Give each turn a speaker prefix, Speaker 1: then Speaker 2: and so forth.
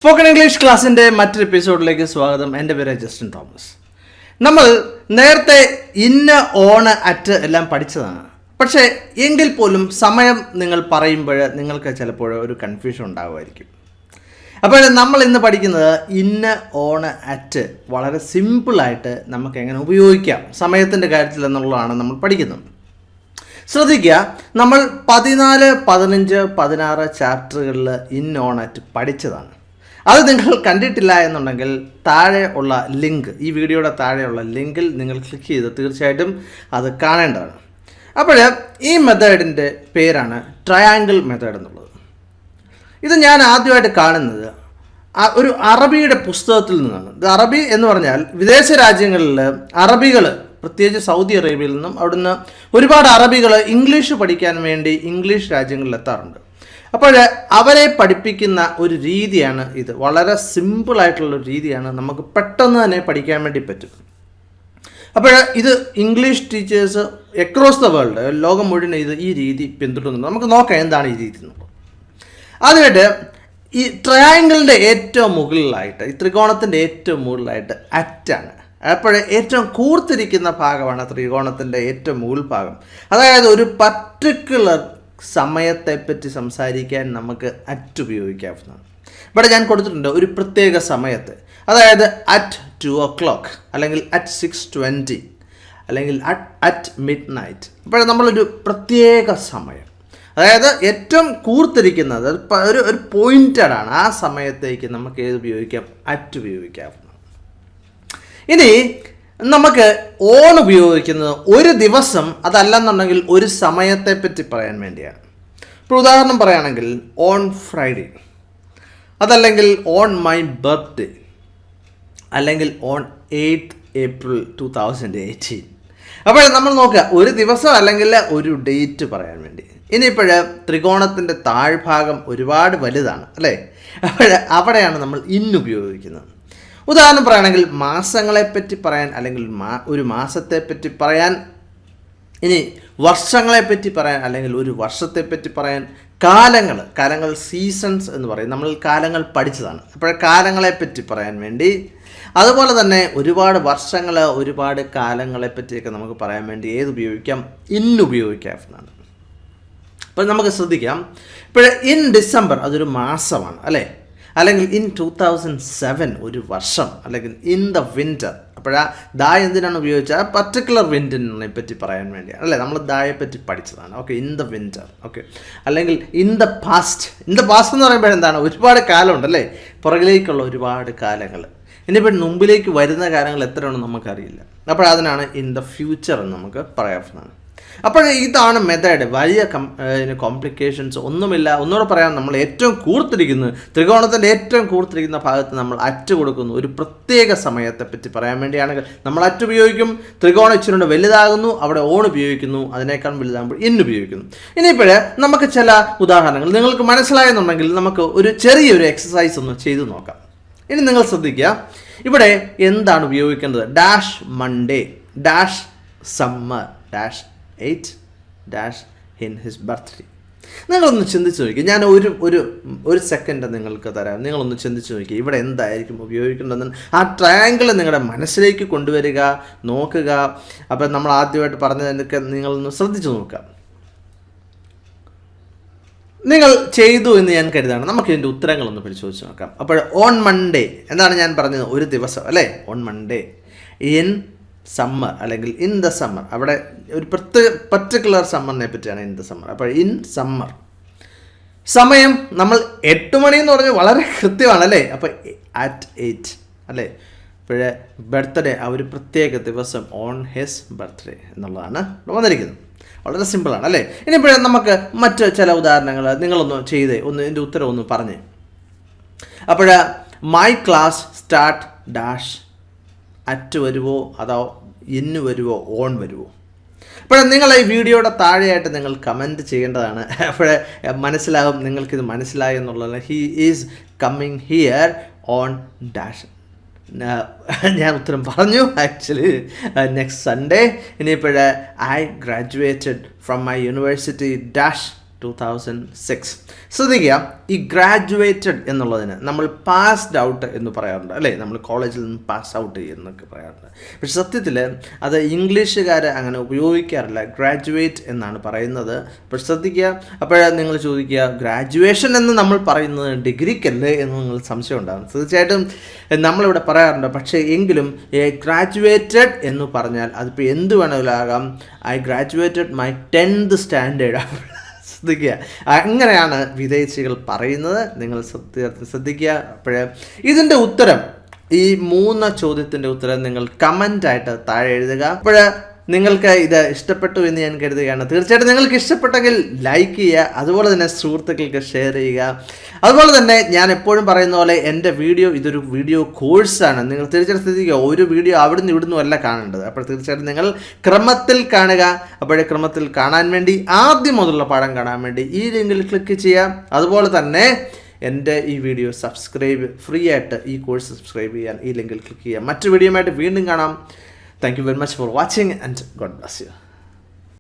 Speaker 1: Spoken English ക്ലാസ്സിൻ്റെ മറ്റൊരു എപ്പിസോഡിലേക്ക് സ്വാഗതം. എൻ്റെ പേര് ജസ്റ്റിൻ തോമസ്. നമ്മൾ നേരത്തെ ഇന്ന ഓണ് അറ്റ് എല്ലാം പഠിച്ചതാണ്. പക്ഷേ എങ്കിൽ പോലും സമയം നിങ്ങൾ പറയുമ്പോൾ നിങ്ങൾക്ക് ചിലപ്പോൾ ഒരു കൺഫ്യൂഷൻ ഉണ്ടാകുമായിരിക്കും. അപ്പോൾ നമ്മൾ ഇന്ന് പഠിക്കുന്നത് ഇന്ന ഓണ് അറ്റ് വളരെ സിമ്പിളായിട്ട് നമുക്ക് എങ്ങനെ ഉപയോഗിക്കാം സമയത്തിൻ്റെ കാര്യത്തിൽ എന്നുള്ളതാണ് നമ്മൾ പഠിക്കുന്നത്. ശ്രദ്ധിക്കുക, നമ്മൾ 14, 15, 16 ചാപ്റ്ററുകളിൽ ഇൻ ഓൺ അറ്റ് പഠിച്ചതാണ്. അത് നിങ്ങൾ കണ്ടിട്ടില്ല എന്നുണ്ടെങ്കിൽ താഴെ ഉള്ള ലിങ്ക്, ഈ വീഡിയോയുടെ താഴെയുള്ള ലിങ്കിൽ നിങ്ങൾ ക്ലിക്ക് ചെയ്ത് തീർച്ചയായിട്ടും അത് കാണേണ്ടതാണ്. അപ്പോൾ ഈ മെത്തേഡിൻ്റെ പേരാണ് ട്രയാങ്കിൾ മെത്തേഡ് എന്നുള്ളത്. ഇത് ഞാൻ ആദ്യമായിട്ട് കാണുന്നത് ഒരു അറബിയുടെ പുസ്തകത്തിൽ നിന്നാണ്. ഇത് അറബി എന്ന് പറഞ്ഞാൽ വിദേശ രാജ്യങ്ങളിൽ അറബികൾ, പ്രത്യേകിച്ച് സൗദി അറേബ്യയിൽ നിന്നും അവിടുന്ന് ഒരുപാട് അറബികൾ ഇംഗ്ലീഷ് പഠിക്കാൻ വേണ്ടി ഇംഗ്ലീഷ് രാജ്യങ്ങളിൽ എത്താറുണ്ട്. അപ്പോൾ അവരെ പഠിപ്പിക്കുന്ന ഒരു രീതിയാണ് ഇത്. വളരെ സിമ്പിളായിട്ടുള്ളൊരു രീതിയാണ്, നമുക്ക് പെട്ടെന്ന് തന്നെ പഠിക്കാൻ വേണ്ടി പറ്റും. അപ്പോൾ ഇത് English teachers across the world, ലോകം മുഴുവൻ ഈ രീതി പിന്തുടരുന്നുണ്ട്. നമുക്ക് നോക്കാം എന്താണ് ഈ രീതി എന്നുള്ളത്. ആദ്യമായിട്ട് ഈ ട്രയാങ്കിളിൻ്റെ ഏറ്റവും മുകളിലായിട്ട്, ഈ ത്രികോണത്തിൻ്റെ ഏറ്റവും മുകളിലായിട്ട് അറ്റാണ്. അപ്പോൾ ഏറ്റവും കൂർത്തിരിക്കുന്ന ഭാഗമാണ് ത്രികോണത്തിൻ്റെ ഏറ്റവും മുകൾ ഭാഗം. അതായത് ഒരു പർട്ടിക്കുലർ സമയത്തെപ്പറ്റി സംസാരിക്കാൻ നമുക്ക് അറ്റ് ഉപയോഗിക്കാവുന്നതാണ്. ഇവിടെ ഞാൻ കൊടുത്തിട്ടുണ്ട് ഒരു പ്രത്യേക സമയത്ത്, അതായത് അറ്റ് 2 o'clock, അല്ലെങ്കിൽ അറ്റ് 6:20, അല്ലെങ്കിൽ അറ്റ് മിഡ് നൈറ്റ്. അപ്പോൾ നമ്മളൊരു പ്രത്യേക സമയം, അതായത് ഏറ്റവും കൂർത്തിരിക്കുന്നത് ഒരു പോയിന്റഡാണ്. ആ സമയത്തേക്ക് നമുക്ക് ഏത് ഉപയോഗിക്കാം? അറ്റ് ഉപയോഗിക്കാവുന്നതാണ്. ഇനി നമുക്ക് ഓൺ ഉപയോഗിക്കുന്നത് ഒരു ദിവസം, അതല്ലെന്നുണ്ടെങ്കിൽ ഒരു സമയത്തെപ്പറ്റി പറയാൻ വേണ്ടിയാണ്. ഇപ്പോൾ ഉദാഹരണം പറയുകയാണെങ്കിൽ ഓൺ ഫ്രൈഡേ, അതല്ലെങ്കിൽ ഓൺ മൈ ബർത്ത്ഡേ, അല്ലെങ്കിൽ ഓൺ 8th April 2018. അപ്പോൾ നമ്മൾ നോക്കുക, ഒരു ദിവസം അല്ലെങ്കിൽ ഒരു ഡേറ്റ് പറയാൻ വേണ്ടി. ഇനിയിപ്പോൾ ത്രികോണത്തിൻ്റെ താഴ്ഭാഗം ഒരുപാട് വലുതാണ് അല്ലേ? അപ്പോൾ അവിടെയാണ് നമ്മൾ ഇന്ന് ഉപയോഗിക്കുന്നത്. ഉദാഹരണം പറയുകയാണെങ്കിൽ മാസങ്ങളെപ്പറ്റി പറയാൻ, അല്ലെങ്കിൽ ഒരു മാസത്തെപ്പറ്റി പറയാൻ, ഇനി വർഷങ്ങളെപ്പറ്റി പറയാൻ, അല്ലെങ്കിൽ ഒരു വർഷത്തെപ്പറ്റി പറയാൻ, കാലങ്ങൾ സീസൺസ് എന്ന് പറയും, നമ്മൾ കാലങ്ങൾ പഠിച്ചതാണ്. അപ്പോൾ കാലങ്ങളെപ്പറ്റി പറയാൻ വേണ്ടി, അതുപോലെ തന്നെ ഒരുപാട് വർഷങ്ങൾ, ഒരുപാട് കാലങ്ങളെപ്പറ്റിയൊക്കെ നമുക്ക് പറയാൻ വേണ്ടി ഏത് ഉപയോഗിക്കാം? ഇന്ന് ഉപയോഗിക്കാവുന്നതാണ്. അപ്പോൾ നമുക്ക് ശ്രദ്ധിക്കാം, ഇപ്പോൾ ഇൻ ഡിസംബർ അതൊരു മാസമാണ് അല്ലേ? അല്ലെങ്കിൽ ഇൻ 2007 ഒരു വർഷം, അല്ലെങ്കിൽ ഇൻ ദ വിൻ്റർ. അപ്പോഴാ ദാ എന്തിനാണ് ഉപയോഗിച്ചത്? പർട്ടിക്കുലർ വിൻറ്ററിനെ പറ്റി പറയാൻ വേണ്ടിയാണ് അല്ലേ? നമ്മൾ ദായെപ്പറ്റി പഠിച്ചതാണ്. Okay, in the winter. Okay, അല്ലെങ്കിൽ in the past. In the past എന്ന് പറയുമ്പോൾ എന്താണ്? ഒരുപാട് കാലമുണ്ടല്ലേ, പുറകിലേക്കുള്ള ഒരുപാട് കാലങ്ങൾ. ഇനിയിപ്പോൾ മുമ്പിലേക്ക് വരുന്ന കാലങ്ങൾ എത്രയാണെന്ന് നമുക്കറിയില്ല. അപ്പോൾ അതിനാണ് ഇൻ ദ ഫ്യൂച്ചർ എന്ന് നമുക്ക് പറയാവുന്നതാണ്. അപ്പോൾ ഇതാണ് മെത്തേഡ്. വലിയ കോംപ്ലിക്കേഷൻസ് ഒന്നുമില്ല. ഒന്നുകൂടെ പറയാം, നമ്മൾ ഏറ്റവും കൂർത്തിരിക്കുന്നത് ത്രികോണത്തിൻ്റെ ഏറ്റവും കൂർത്തിരിക്കുന്ന ഭാഗത്ത് നമ്മൾ അറ്റ് കൊടുക്കുന്നു. ഒരു പ്രത്യേക സമയത്തെപ്പറ്റി പറയാൻ വേണ്ടിയാണെങ്കിൽ നമ്മൾ അറ്റ് ഉപയോഗിക്കും. ത്രികോണം ഇച്ചിരി വലുതാകുന്നു, അവിടെ ഓൺ ഉപയോഗിക്കുന്നു. അതിനേക്കാൾ വലുതാകുമ്പോൾ ഇന്ന് ഉപയോഗിക്കുന്നു. ഇനിയിപ്പോൾ നമുക്ക് ചില ഉദാഹരണങ്ങൾ നിങ്ങൾക്ക് മനസ്സിലായെന്നുണ്ടെങ്കിൽ നമുക്ക് ഒരു ചെറിയൊരു എക്സസൈസ് ഒന്ന് ചെയ്തു നോക്കാം. ഇനി നിങ്ങൾ ശ്രദ്ധിക്കുക, ഇവിടെ എന്താണ് ഉപയോഗിക്കേണ്ടത്? Dash Monday, dash summer, dash 8 dash in his birthday. നിങ്ങളൊന്ന് ചിന്തിച്ച് നോക്കി. ഞാൻ ഒരു സെക്കൻഡ് നിങ്ങൾക്ക് തരാം. നിങ്ങളൊന്ന് ചിന്തിച്ച് നോക്കി, ഇവിടെ എന്തായിരിക്കും ഉപയോഗിക്കേണ്ടതെന്ന്. ആ ട്രയാങ്കിൾ നിങ്ങളുടെ മനസ്സിലേക്ക് കൊണ്ടുവരിക, നോക്കുക. അപ്പം നമ്മൾ ആദ്യമായിട്ട് പറഞ്ഞതിനൊക്കെ നിങ്ങളൊന്ന് ശ്രദ്ധിച്ച് നോക്കുക. നിങ്ങൾ ചെയ്തു എന്ന് ഞാൻ കരുതാണ്. നമുക്ക് ഇതിൻ്റെ ഉത്തരങ്ങളൊന്ന് പരിശോധിച്ച് നോക്കാം. അപ്പോൾ ഓൺ മൺഡേ എന്താണ് ഞാൻ പറഞ്ഞത്? ഒരു ദിവസം അല്ലേ? On Monday. ഇൻ സമ്മർ, അല്ലെങ്കിൽ ഇൻ ദ സമ്മർ. അവിടെ ഒരു പർട്ടിക്കുലർ സമ്മറിനെ പറ്റിയാണ് ഇൻ ദ സമ്മർ. അപ്പോൾ ഇൻ സമ്മർ. സമയം നമ്മൾ 8 മണി എന്ന് പറഞ്ഞാൽ വളരെ കൃത്യമാണ് അല്ലേ? അപ്പോൾ അറ്റ് 8 അല്ലേ? ഇപ്പോഴേ ബർത്ത്ഡേ, ആ ഒരു പ്രത്യേക ദിവസം, ഓൺ ഹിസ് ബർത്ത്ഡേ എന്നുള്ളതാണ് വന്നിരിക്കുന്നത്. വളരെ സിമ്പിളാണ് അല്ലേ? ഇനിയിപ്പോഴേ നമുക്ക് മറ്റ് ചില ഉദാഹരണങ്ങൾ നിങ്ങളൊന്ന് ചെയ്തേ, ഒന്ന് ഇതിൻ്റെ ഉത്തരം ഒന്ന് പറഞ്ഞേ. അപ്പോൾ my class start dash at വരുമോ, അതോ ഇന്ന് വരുമോ, ഓൺ വരുമോ? അപ്പോൾ നിങ്ങൾ ഈ വീഡിയോയുടെ താഴെയായിട്ട് നിങ്ങൾ കമൻറ്റ് ചെയ്യേണ്ടതാണ്. അപ്പോഴേ മനസ്സിലാകും നിങ്ങൾക്കിത് മനസ്സിലായി എന്നുള്ളത്. He is coming here on dash. ഞാൻ ഉത്തരം പറഞ്ഞു ആക്ച്വലി നെക്സ്റ്റ് സൺഡേ. ഇനിയിപ്പോൾ I graduated from my university dash 2006. ശ്രദ്ധിക്കുക, ഈ ഗ്രാജുവേറ്റഡ് എന്നുള്ളതിന് നമ്മൾ പാസ്ഡ് ഔട്ട് എന്ന് പറയാറുണ്ട് അല്ലേ, നമ്മൾ കോളേജിൽ നിന്ന് പാസ് ഔട്ട് എന്നൊക്കെ പറയാറുണ്ട്. പക്ഷെ സത്യത്തിൽ അത് ഇംഗ്ലീഷുകാർ അങ്ങനെ ഉപയോഗിക്കാറില്ല, ഗ്രാജുവേറ്റ് എന്നാണ് പറയുന്നത്. പക്ഷെ ശ്രദ്ധിക്കുക, അപ്പോഴേ നിങ്ങൾ ചോദിക്കുക ഗ്രാജുവേഷൻ എന്ന് നമ്മൾ പറയുന്നത് ഡിഗ്രിക്കല്ലേ എന്ന് നിങ്ങൾ സംശയം ഉണ്ടാകും. തീർച്ചയായിട്ടും നമ്മളിവിടെ പറയാറുണ്ട്. പക്ഷേ എങ്കിലും ഗ്രാജുവേറ്റഡ് എന്ന് പറഞ്ഞാൽ അതിപ്പോൾ എന്ത് വേണമെങ്കിലും ആകാം. I graduated my 10th standard. ശ്രദ്ധിക്കുക, അങ്ങനെയാണ് വിദേശികൾ പറയുന്നത്. നിങ്ങൾ ശ്രദ്ധിക്കുക. അപ്പോഴേ ഇതിൻ്റെ ഉത്തരം, ഈ 3 ചോദ്യത്തിൻ്റെ ഉത്തരം നിങ്ങൾ കമൻ്റായിട്ട് താഴെ എഴുതുക. അപ്പോഴേ നിങ്ങൾക്ക് ഇത് ഇഷ്ടപ്പെട്ടു എന്ന് ഞാൻ കരുതുകയാണ്. തീർച്ചയായിട്ടും നിങ്ങൾക്ക് ഇഷ്ടപ്പെട്ടെങ്കിൽ ലൈക്ക് ചെയ്യുക, അതുപോലെ തന്നെ സുഹൃത്തുക്കൾക്ക് ഷെയർ ചെയ്യുക. അതുപോലെ തന്നെ ഞാൻ എപ്പോഴും പറയുന്ന പോലെ എൻ്റെ ഇതൊരു വീഡിയോ കോഴ്സാണ്. നിങ്ങൾ തീർച്ചയായിട്ടും ശ്രദ്ധിക്കുക, ഒരു വീഡിയോ അവിടുന്ന് ഇവിടുന്നും അല്ല കാണേണ്ടത്. അപ്പോൾ തീർച്ചയായിട്ടും നിങ്ങൾ ക്രമത്തിൽ കാണുക. അപ്പോഴേ ക്രമത്തിൽ കാണാൻ വേണ്ടി, ആദ്യം മുതലുള്ള പാഠം കാണാൻ വേണ്ടി ഈ ലിങ്കിൽ ക്ലിക്ക് ചെയ്യാം. അതുപോലെ തന്നെ എൻ്റെ ഈ വീഡിയോ ഫ്രീ ആയിട്ട് ഈ കോഴ്സ് സബ്സ്ക്രൈബ് ചെയ്യാൻ ഈ ലിങ്കിൽ ക്ലിക്ക് ചെയ്യാം. മറ്റു വീഡിയോയുമായിട്ട് വീണ്ടും കാണാം. Thank you very much for watching and God bless you.